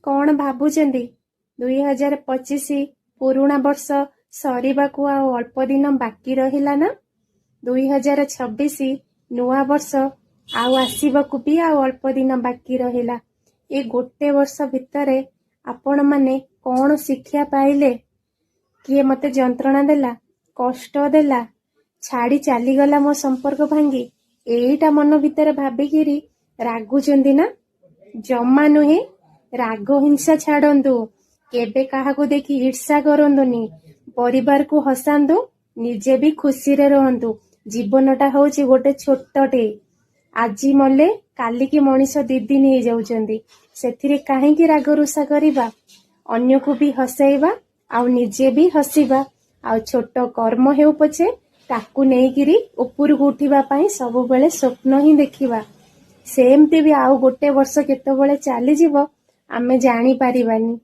कौन भाबुचंदी 2025 पुरुणा वर्ष सरीबाकू आउ अल्प दिन बाकी रहिला ना। 2026 नुआ वर्ष आउ आसीबाकू भी आउ अल्प दिन बाकी रहिला। ए गोटे वर्ष भितरे आपण माने कौन शिक्षा पाइले? किए मते जंत्रणा देला, कष्ट देला, छाड़ी चलीगला मो संपर्क भांगी, एईटा मन भितर भाबिकिरी रागुचंदी ना। जमा नुहे, राग हिंसा छाड़ंतु, केबे काहाकू देखी ईर्षा करंतुनी, परिवार को हसांतु, निजे भी खुशी रे रहंतु। जीवनटा होची गोटे छोटटे, आजी मले काली की मनीष दी दिन हो जाउचंदी, सेथिरे काहेकि राग रुषा करिबा? अन्य को भी हसैबा आउ निजे भी हसीबा। आउ छोट कर्म हेउ पछे ताकू नेइकिरी उपरकू उठिबा पई सब बेले स्वप्न ही देखिबा। सेमती भी आउ गोटे वर्ष केतेबेले चली जीवो आमे जानी पारिबानी।